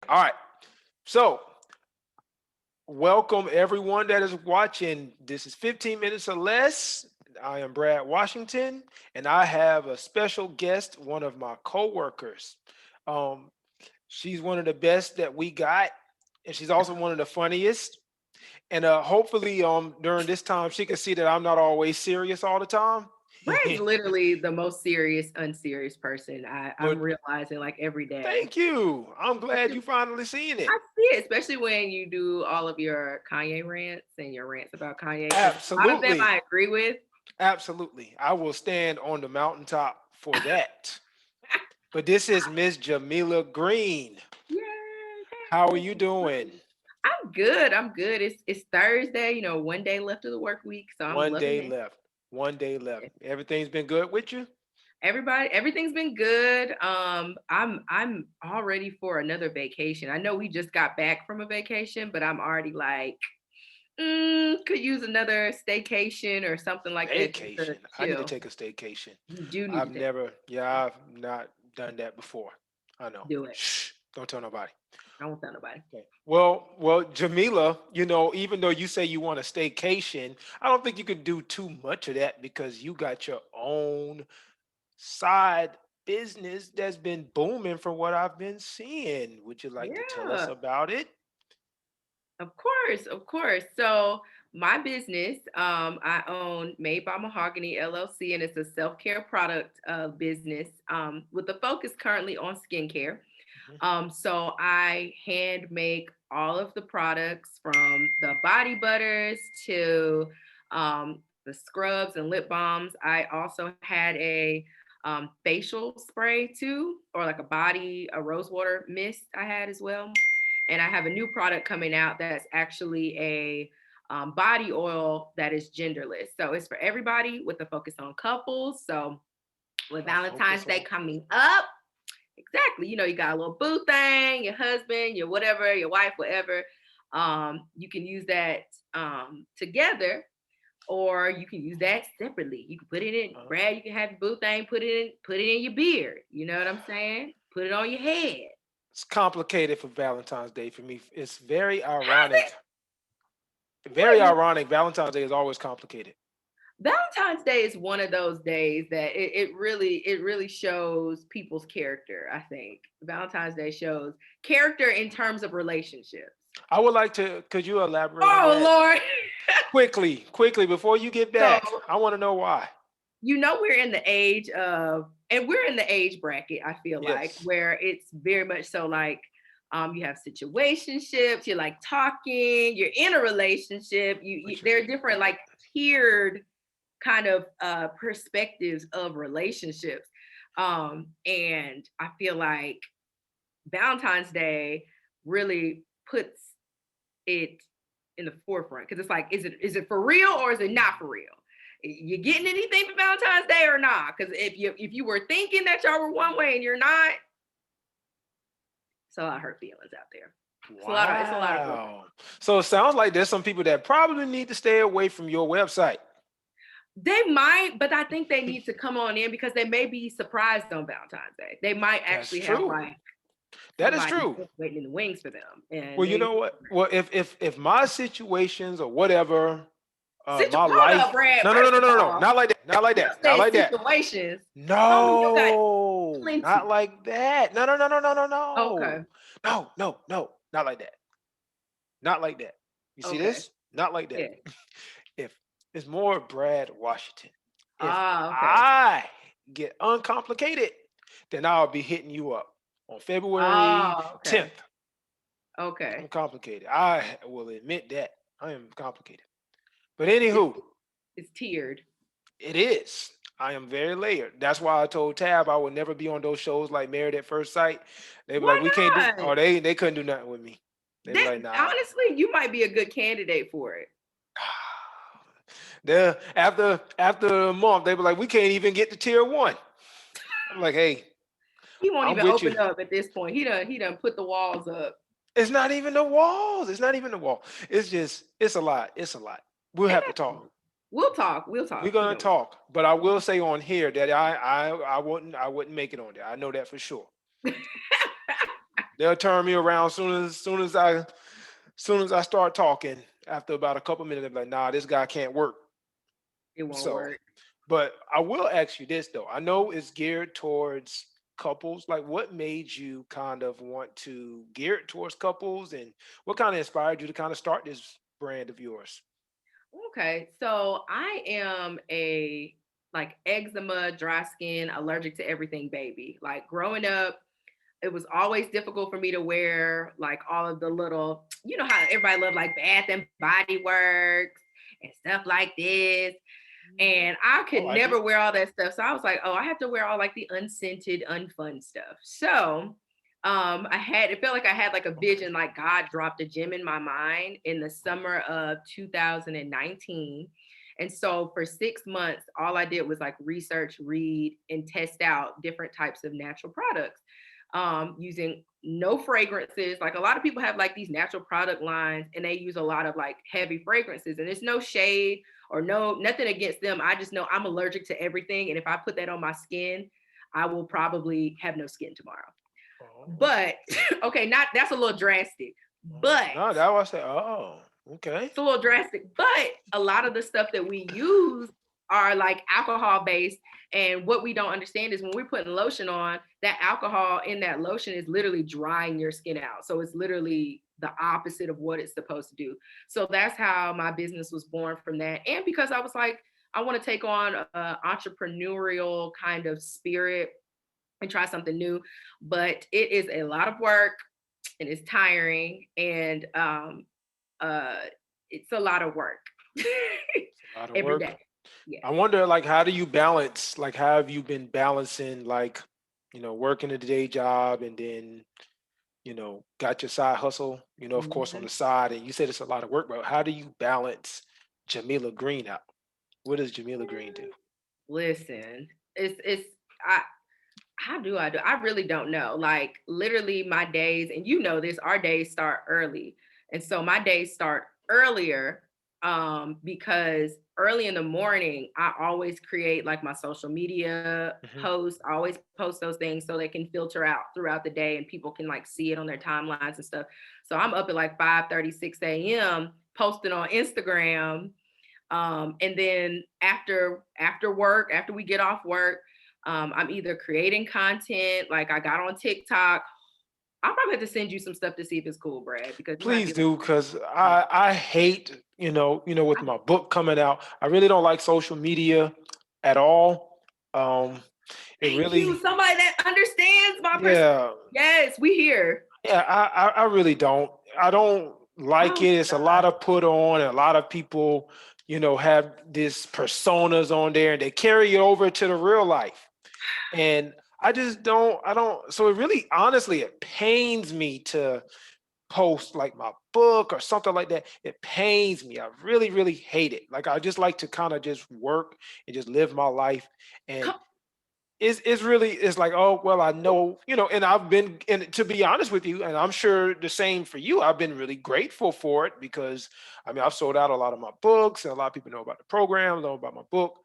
All right. So, welcome everyone that is watching. This is 15 minutes or less. I am Brad Washington, and I have a special guest, one of my coworkers. Um, she's one of the best that we got, and she's also one of the funniest. And hopefully, during this time, she can see that I'm not always serious all the time. Brad's literally the most serious, unserious person I'm But realizing like every day. thank you. I'm glad Especially- you finally seen it. I see it, especially when you do all of your Kanye rants and your rants about Kanye, because a lot of them Absolutely. I agree with. Absolutely. I will stand on the mountaintop for that. But this is Miss Jamila Green. Yay! How are Hey, you doing? I'm good. I'm good. It's Thursday. One day left of the work week, so I'm One loving day it. left. One day left. Everything's been good with you? Everything's been good. I'm all ready for another vacation. I know we just got back from a vacation, but I'm already like, could use another staycation or something like that just to Staycation. I need to chill. take a staycation. You do need to I've take never, yeah, I've not done that before. I know. do it. Shh. Don't tell nobody. I won't tell nobody. Okay. Well, Jamila, even though you say you want a staycation, I don't think you could do too much of that because you got your own side business that's been booming from what I've been seeing. Would you like to tell us Yeah, about it? of course, of course. So my business, I own Made by Mahagony LLC, and it's a self-care product business with a focus currently on skincare. Mhm. So I hand make all of the products from the body butters to the scrubs and lip balms. I also had a facial spray too, or like a rose water mist I had as well. And I have a new product coming out that's actually a body oil that is genderless. So it's for everybody with a focus on couples. So with A Valentine's focus Day on coming up, exactly. You got a little boo thing, your husband, your whatever, your wife, whatever. You can use that together, or you can use that separately. You can put it in, uh, Brad. You can have your boo thing, put it in your beard. You know what I'm saying? Put it on your head. it's complicated for Valentine's Day for me. It's very How's it? ironic. Very What? ironic. Valentine's Day is always complicated. Valentine's Day is one of those days that it really shows people's character. I think Valentine's Day shows character in terms of relationships. I would like to, could you elaborate on Oh that Lord. quickly before you get So back? I want to know why. we're in the age of, and we're in the age bracket, I feel like, Yes. where it's very much so like you have situationships, you're like talking, you're in a relationship, What you there are different like tiered kind of perspectives of relationships. And I feel like Valentine's Day really puts it in the forefront because it's like, is it for real or is it not for real? You getting anything for Valentine's Day or not? Because if you were thinking that y'all were one way and you're not, it's a lot of hurt feelings out there. It's a lot of broken. Wow. So it sounds like there's some people that probably need to stay away from your website. They might, but I think they need to come on in because they may be surprised on Valentine's Day. They might That's actually have true. like That is somebody true. waiting in the wings for them, and Well, you they know what? Well, if my situations or whatever, my hold up, life. Brad. No, no, no, First no, of no, no, no. all, Not like that. Not like you that. Not say like that. situations, homie. You got No, not plenty. like that. No, no, no, no, no, no, no. Okay, No, no, no. Not like that. Not like that. You see okay, this? Not like that. yeah. If it's more Brad Washington. If Ah, okay. I get uncomplicated, then I'll be hitting you up on February Ah, okay, 10th. I'm okay. complicated. I will admit that. I am complicated. But It's, anywho, it's tiered. it is. I am very layered. That's why I told Tab I would never be on those shows like Married at First Sight. They be like, Why we can't do. not? Oh, they couldn't do nothing with me. They be That like, nah. honestly, you might be a good candidate for it. After a month, they be like, we can't even get to tier one. I'm like, hey, He won't I'm even with you. open up at this point. He done put the walls up. It's not even the walls. It's not even the wall. It's just, it's a lot. It's a lot. We'll And have to that's talk. cool. We'll talk. We'll We're talk. gonna talk. But I will say on here that I wouldn't make it on there. I know that for sure. They'll turn me around soon as I start talking. After about a couple minutes, they're like, "Nah, this guy can't work." It won't So, work. but I will ask you this though. I know it's geared towards couples. Like, what made you kind of want to gear it towards couples, and what kind of inspired you to kind of start this brand of yours? Okay, so I am a like eczema, dry skin, allergic to everything baby. Like growing up, it was always difficult for me to wear like all of the little, you know how everybody loved like Bath and Body Works and stuff like this. And I I could like it. never wear all that stuff. So I was like, oh, I have to wear all like the unscented, unfun stuff. So I had it felt like I had like a Okay. vision, like God dropped a gem in my mind in the summer of 2019. And so for 6 months, all I did was like research, read, and test out different types of natural products using no fragrances. Like a lot of people have like these natural product lines and they use a lot of like heavy fragrances, and it's no shade or no nothing against them. I just know I'm allergic to everything, and if I put that on my skin, I will probably have no skin tomorrow. Oh, But okay, not that's a little drastic, but no, that was say, oh, okay. it's a little drastic. But a lot of the stuff that we use are like alcohol based. And what we don't understand is when we're putting lotion on, that alcohol in that lotion is literally drying your skin out. So it's literally the opposite of what it's supposed to do. So that's how my business was born from that. And because I was like, I want to take on an entrepreneurial kind of spirit and try something new. But it is a lot of work and it's tiring. And uh it's a lot of work It's a lot of every work. day. Yes. I wonder, like, how do you balance? Like, how have you been balancing, like, working a day job and then, got your side hustle, of course, on Mhm. the side. And you said it's a lot of work, but how do you balance Jamila Green out? What does Jamila Green do? Listen, it's I how do I do? I really don't know. Like literally my days, and you know this, our days start early. And so my days start earlier because early in the morning I always create like my social media Hmm. posts. I always post those things so they can filter out throughout the day and people can like see it on their timelines and stuff. So I'm up at like 5:36 a.m. posting on Instagram, and then after work, after we get off work, I'm either creating content, like I got on TikTok. I'll probably have to send you some stuff to see if it's cool, Brad, because you might Please be like, do, because yeah. I hate, with my book coming out, I really don't like social media at all. Um, it Thank you, really, somebody that understands my perspective. yeah, Yes, we here. yeah, I really don't. I don't like Oh it. my It's a lot God. of put on, and a lot of people, have this personas on there, and they carry it over to the real life. And I just don't. I don't. So it really, honestly, it pains me to post like my book or something like that. It pains me. I really, really hate it. Like, I just like to kind of just work and just live my life. And Come, it's really, it's like, oh well, I know, and I've been, and to be honest with you, and I'm sure the same for you, I've been really grateful for it, because I mean, I've sold out a lot of my books, and a lot of people know about the program, know about my book,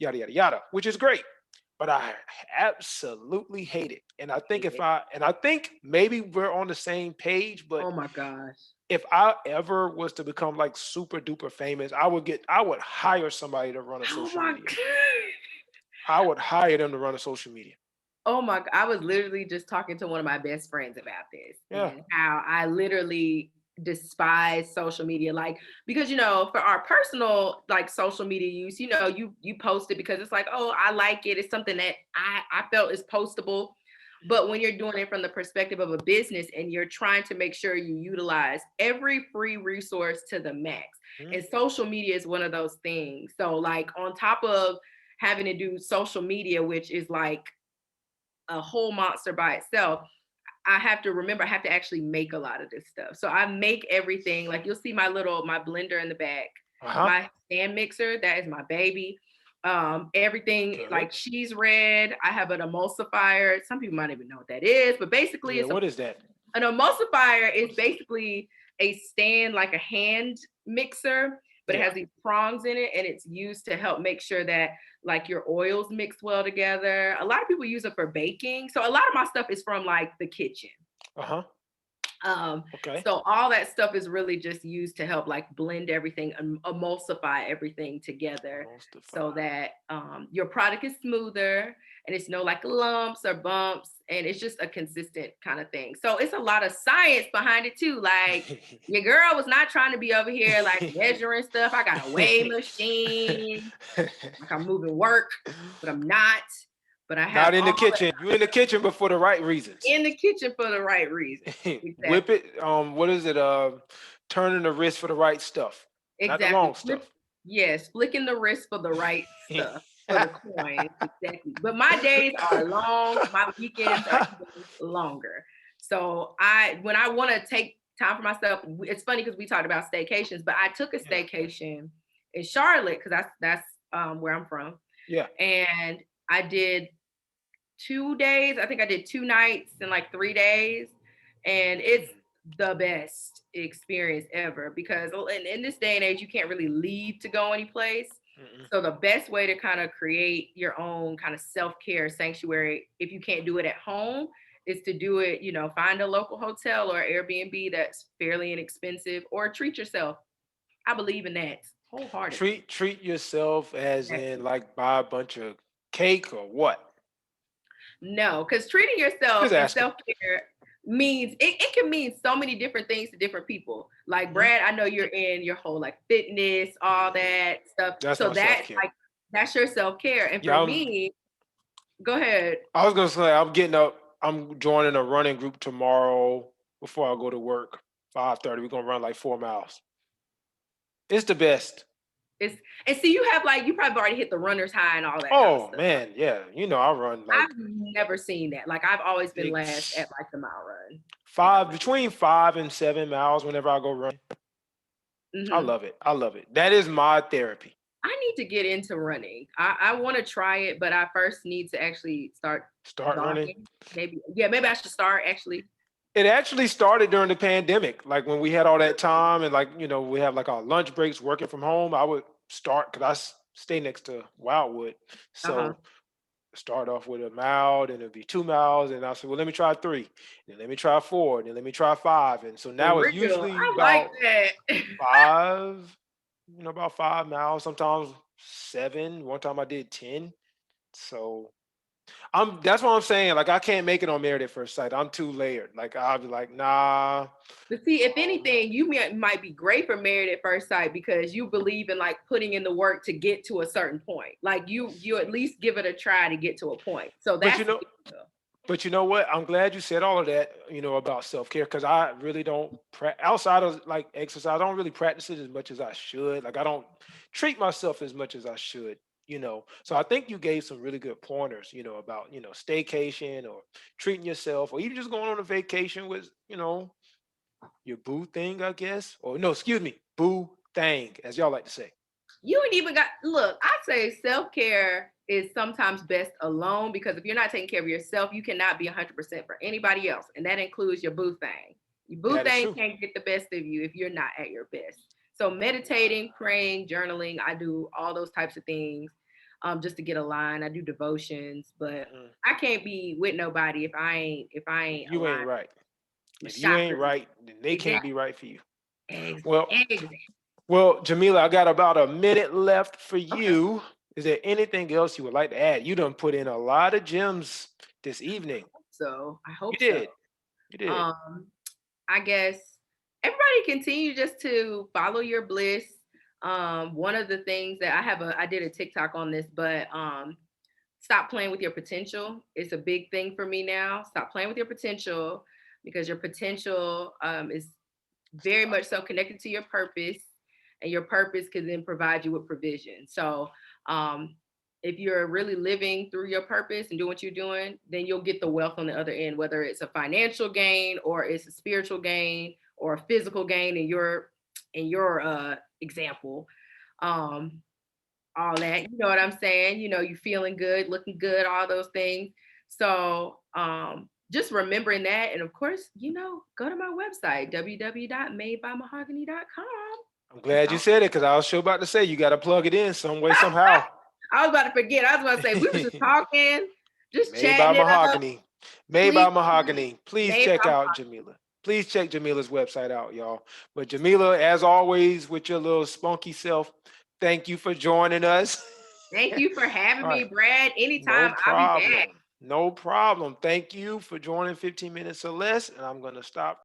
yada yada yada, which is great. But I absolutely hate it. And I think, hate if it. I and I think maybe we're on the same page. But Oh my gosh. if I ever was to become like super duper famous, I would hire somebody to run a Oh social my media. God. I would hire them to run a social media. Oh my, I was literally just talking to one of my best friends about this Yeah. and how I literally despise social media. Like, because for our personal like social media use, you post it because it's like, oh, I like it. It's something that I felt is postable. But when you're doing it from the perspective of a business and you're trying to make sure you utilize every free resource to the max. Mhm. And social media is one of those things. So like on top of having to do social media, which is like a whole monster by itself, I have to remember I have to actually make a lot of this stuff. So I make everything. Like you'll see my blender in the back, Uh-huh. my stand mixer, that is my baby. Everything Good. like cheese red. I have an emulsifier. Some people might even know what that is, but basically Yeah, it's what is that? an emulsifier is basically a stand like a hand mixer, but it Yeah. has these prongs in it and it's used to help make sure that like your oils mix well together. A lot of people use it for baking. So a lot of my stuff is from like the kitchen. Uh-huh. Um, Okay. so all that stuff is really just used to help like blend everything and emulsify everything together so Emulsify. that your product is smoother and it's no like lumps or bumps and it's just a consistent kind of thing. So it's a lot of science behind it too. Like your girl was not trying to be over here like measuring stuff. I got a weigh machine, like I'm moving work, but I'm not. But I have Not in the all kitchen. You in the kitchen, but for the right reasons. in the kitchen for the right reasons. Whip Exactly. it. What is it? Turning the wrist for the right stuff, not the Exactly. wrong stuff. Yes, flicking the wrist for the right stuff, for the coins. Exactly. But my days are long. My weekends are even longer. So when I want to take time for myself, it's funny because we talked about staycations, but I took a Yeah. staycation in Charlotte because that's where I'm from, Yeah. and I did 2 days. I think I did 2 nights and like 3 days. And it's Mhm. the best experience ever because in this day and age, you can't really leave to go any place. Mm-mm. So the best way to kind of create your own kind of self-care sanctuary, if you can't do it at home, is to do it, find a local hotel or Airbnb that's fairly inexpensive or treat yourself. I believe in that wholeheartedly. Treat yourself as in Exactly. like buy a bunch of cake or what? No, because treating yourself Just and asking. self-care means it can mean so many different things to different people. Like Hmm. Brad, I know you're in your whole like fitness, all Hmm. that stuff. That's So my self that care. like that's your self-care. And for Yeah, me, go ahead. I was gonna say I'm getting up. I'm joining a running group tomorrow before I go to work. 5:30. We're gonna run like 4 miles. It's the best. It's and see you have like you probably already hit the runner's high and all that kind of Oh stuff. man, yeah. I run like I've never seen that. Like I've always been big last at like the mile run. Yeah, five between 5 and 7 miles whenever I go run. I hmm love it. I love it. That is my therapy. I need to get into running. I want to try it, but I first need to actually start Start running. jogging. Maybe, yeah, maybe I should start actually. It actually started during the pandemic, like when we had all that time and like we have like our lunch breaks working from home. I would start because stay next to Wildwood, Uh huh. so start off with a mile, then it'd be 2 miles, and I said, well, let me try three, then let me try four, then let me try five, and so For now it's real, usually I like about that. five, about 5 miles, sometimes seven. One time I did 10. So that's what I'm saying. Like I can't make it on Married at First Sight. I'm too layered. Like I'll be like, nah. But see, if Um, anything, you might be great for Married at First Sight because you believe in like putting in the work to get to a certain point. Like you at least give it a try to get to a point. So but that's good. but you know what? I'm glad you said all of that. About self care because I really don't outside of like exercise. I don't really practice it as much as I should. Like I don't treat myself as much as I should. So I think you gave some really good pointers. About staycation or treating yourself or even just going on a vacation with your boo thing, I guess. Or no, excuse me, boo thing, as y'all like to say. You ain't even got look, I say self-care is sometimes best alone because if you're not taking care of yourself, you cannot be 100% for anybody else. And that includes your boo thing. Your boo That is thing true. can't get the best of you if you're not at your best. So meditating, praying, journaling, I do all those types of things just to get aligned. I do devotions, but Mhm. I can't be with nobody if I If ain't you ain't aligned. right, My if you ain't chakras. right, then they can't Exactly. be right for you. Well, Exactly. Jamila, I got about a minute left for Okay. you. Is there anything else you would like to add? You done put in a lot of gems this evening. So I You hope so. did. You did. Um, I guess everybody continue just to follow your bliss. One of the things that I did a TikTok on this, but stop playing with your potential. It's a big thing for me now. Stop playing with your potential because your potential is very Stop. much so connected to your purpose, and your purpose can then provide you with provision. So, um, if you're really living through your purpose and doing what you're doing, then you'll get the wealth on the other end, whether it's a financial gain or it's a spiritual gain or a physical gain in your example. Um, all that, you know what I'm saying? You feeling good, looking good, all those things. So just remembering that. And of course, go to my website, www.madebymahogany.com. I'm It's glad you all said it because I was sure about to say you got to plug it in some way, somehow. I was about to forget. I was about to say we were just talking, just Made by chatting it up. Mahogany. Made Please, by Mahagony. Please made check by out Jamila. Please check Jamila's website out, y'all. But Jamila, as always, with your little spunky self, thank you for joining us. Thank you for having All right. me, Brad. No Anytime, I'll be back. problem. No problem. Thank you for joining 15 minutes or less. And I'm going to stop